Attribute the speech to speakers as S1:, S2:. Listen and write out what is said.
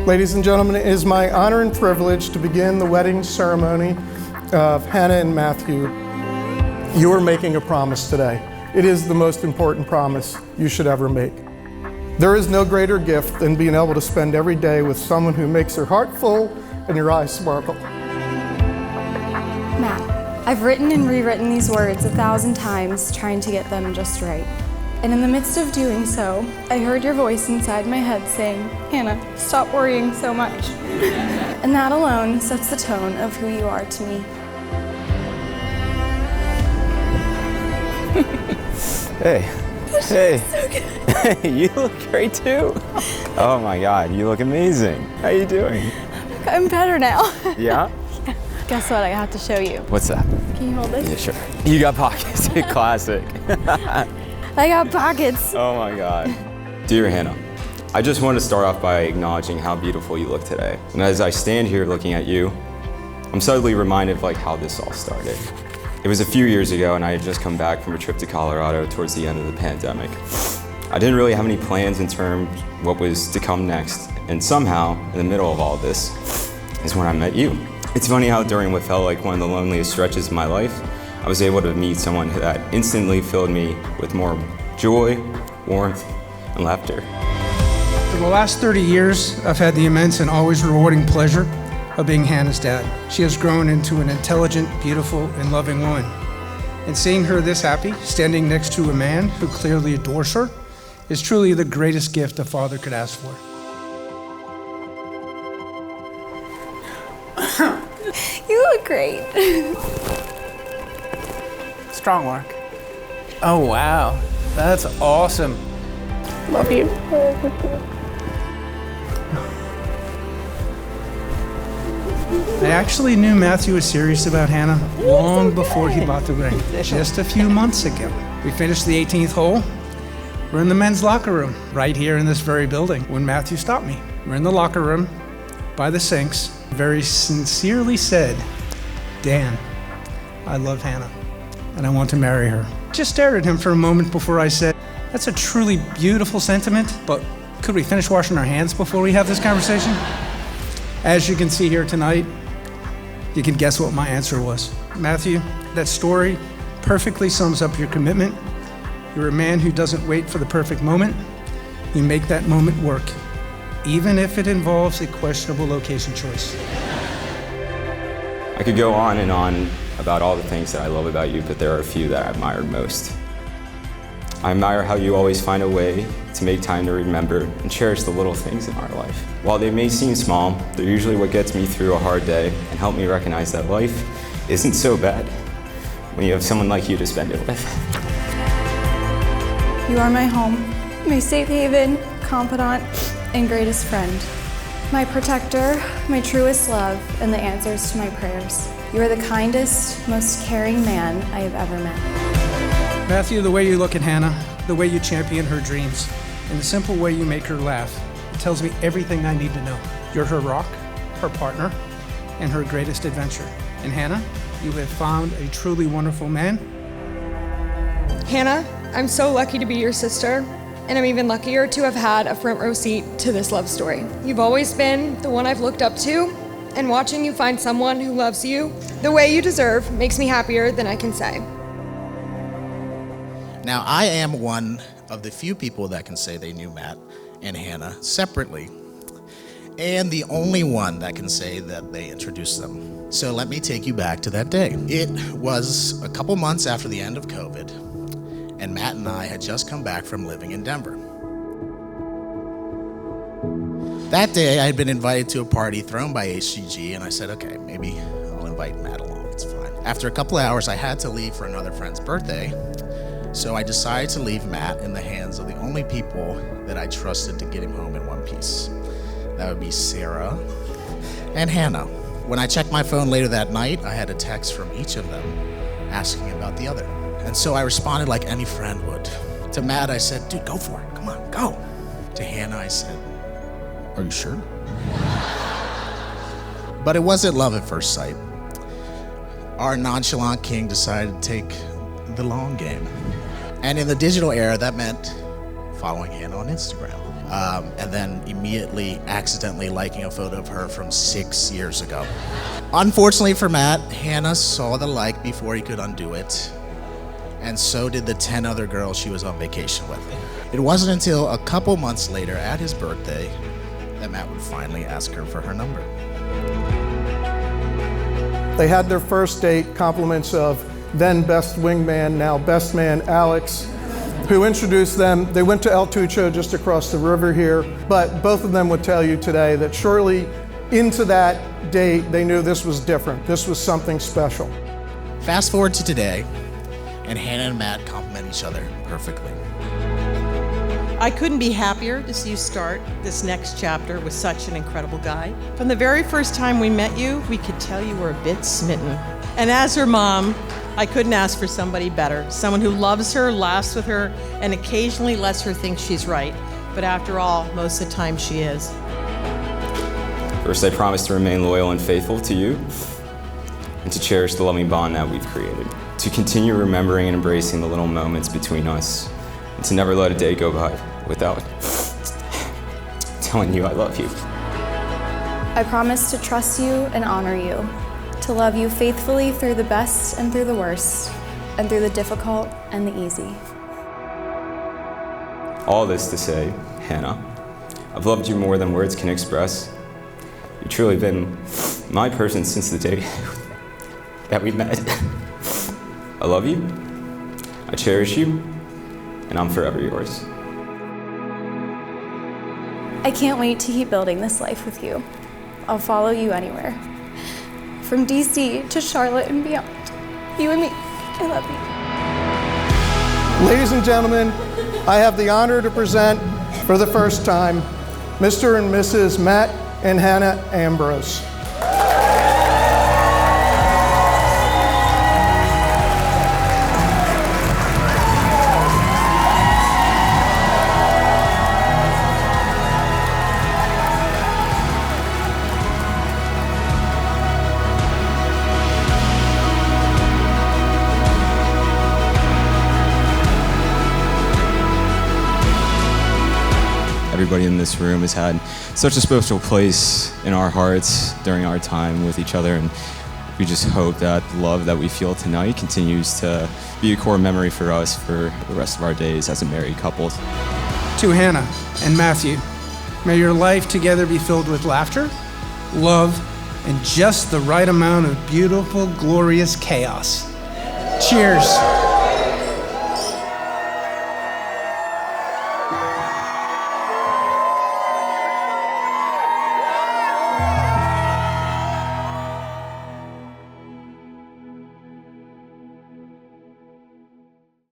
S1: Ladies and gentlemen, it is my honor and privilege to begin the wedding ceremony of Hannah and Matthew. You are making a promise today. It is the most important promise you should ever make. There is no greater gift than being able to spend every day with someone who makes your heart full and your eyes sparkle.
S2: Matt, I've written and rewritten these words 1,000 times trying to get them just right. And in the midst of doing so, I heard your voice inside my head saying, "Hannah, stop worrying so much." And that alone sets the tone of who you are to me.
S3: Hey. Hey.
S2: So good.
S3: Hey, you look great too. Oh my God, you look amazing. How you doing?
S2: I'm better now.
S3: Yeah?
S2: Guess what I have to show you.
S3: What's that?
S2: Can you hold this?
S3: Yeah, sure. You got pockets. Classic.
S2: I got pockets.
S3: Oh my God. Dear Hannah, I just want to start off by acknowledging how beautiful you look today. And as I stand here looking at you, I'm suddenly reminded of how this all started. It was a few years ago and I had just come back from a trip to Colorado towards the end of the pandemic. I didn't really have any plans in terms of what was to come next. And somehow, in the middle of all this, is when I met you. It's funny how during what felt like one of the loneliest stretches of my life, I was able to meet someone that instantly filled me with more joy, warmth, and laughter.
S4: For the last 30 years, I've had the immense and always rewarding pleasure of being Hannah's dad. She has grown into an intelligent, beautiful, and loving woman. And seeing her this happy, standing next to a man who clearly adores her, is truly the greatest gift a father could ask for.
S2: You look great.
S5: Strong work. Oh, wow. That's awesome.
S2: Love you.
S4: I actually knew Matthew was serious about Hannah long before he bought the ring, just a few months ago. We finished the 18th hole. We're in the men's locker room, right here in this very building, when Matthew stopped me. We're in the locker room, by the sinks, very sincerely said, "Dan, I love Hannah, and I want to marry her." Just stared at him for a moment before I said, "That's a truly beautiful sentiment, but could we finish washing our hands before we have this conversation?" As you can see here tonight, you can guess what my answer was. Matthew, that story perfectly sums up your commitment. You're a man who doesn't wait for the perfect moment. You make that moment work, even if it involves a questionable location choice.
S3: I could go on and on about all the things that I love about you, but there are a few that I admire most. I admire how you always find a way to make time to remember and cherish the little things in our life. While they may seem small, they're usually what gets me through a hard day and help me recognize that life isn't so bad when you have someone like you to spend it with.
S2: You are my home, my safe haven, confidant, and greatest friend. My protector, my truest love, and the answers to my prayers. You are the kindest, most caring man I have ever met.
S4: Matthew, the way you look at Hannah, the way you champion her dreams, and the simple way you make her laugh, it tells me everything I need to know. You're her rock, her partner, and her greatest adventure. And Hannah, you have found a truly wonderful man.
S6: Hannah, I'm so lucky to be your sister, and I'm even luckier to have had a front row seat to this love story. You've always been the one I've looked up to, and watching you find someone who loves you the way you deserve makes me happier than I can say.
S7: Now, I am one of the few people that can say they knew Matt and Hannah separately, and the only one that can say that they introduced them. So let me take you back to that day. It was a couple months after the end of COVID, and Matt and I had just come back from living in Denver. That day, I had been invited to a party thrown by HGG, and I said, okay, maybe I'll invite Matt along, it's fine. After a couple of hours, I had to leave for another friend's birthday, so I decided to leave Matt in the hands of the only people that I trusted to get him home in one piece. That would be Sarah and Hannah. When I checked my phone later that night, I had a text from each of them asking about the other. And so I responded like any friend would. To Matt, I said, dude, go for it, come on, go. To Hannah, I said, are you sure? But it wasn't love at first sight. Our nonchalant king decided to take the long game. And in the digital era, that meant following Hannah on Instagram. and then immediately accidentally liking a photo of her from 6 years ago. Unfortunately for Matt, Hannah saw the like before he could undo it, and so did the 10 other girls she was on vacation with. It wasn't until a couple months later at his birthday that Matt would finally ask her for her number.
S1: They had their first date, compliments of then best wingman, now best man Alex, who introduced them. They went to El Tucho just across the river here, but both of them would tell you today that shortly into that date, they knew this was different. This was something special.
S7: Fast forward to today, and Hannah and Matt complement each other perfectly.
S8: I couldn't be happier to see you start this next chapter with such an incredible guy. From the very first time we met you, we could tell you were a bit smitten. And as her mom, I couldn't ask for somebody better. Someone who loves her, laughs with her, and occasionally lets her think she's right. But after all, most of the time she is.
S3: First, I promise to remain loyal and faithful to you, and to cherish the loving bond that we've created. To continue remembering and embracing the little moments between us, and to never let a day go by without telling you I love you.
S2: I promise to trust you and honor you, to love you faithfully through the best and through the worst, and through the difficult and the easy.
S3: All this to say, Hannah, I've loved you more than words can express. You've truly been my person since the day that we met. I love you, I cherish you, and I'm forever yours.
S2: I can't wait to keep building this life with you. I'll follow you anywhere. From DC to Charlotte and beyond. You and me, I love you.
S1: Ladies and gentlemen, I have the honor to present for the first time, Mr. and Mrs. Matt and Hannah Ambrose.
S3: Everybody in this room has had such a special place in our hearts during our time with each other, and we just hope that the love that we feel tonight continues to be a core memory for us for the rest of our days as a married couple.
S4: To Hannah and Matthew, may your life together be filled with laughter, love, and just the right amount of beautiful, glorious chaos. Cheers.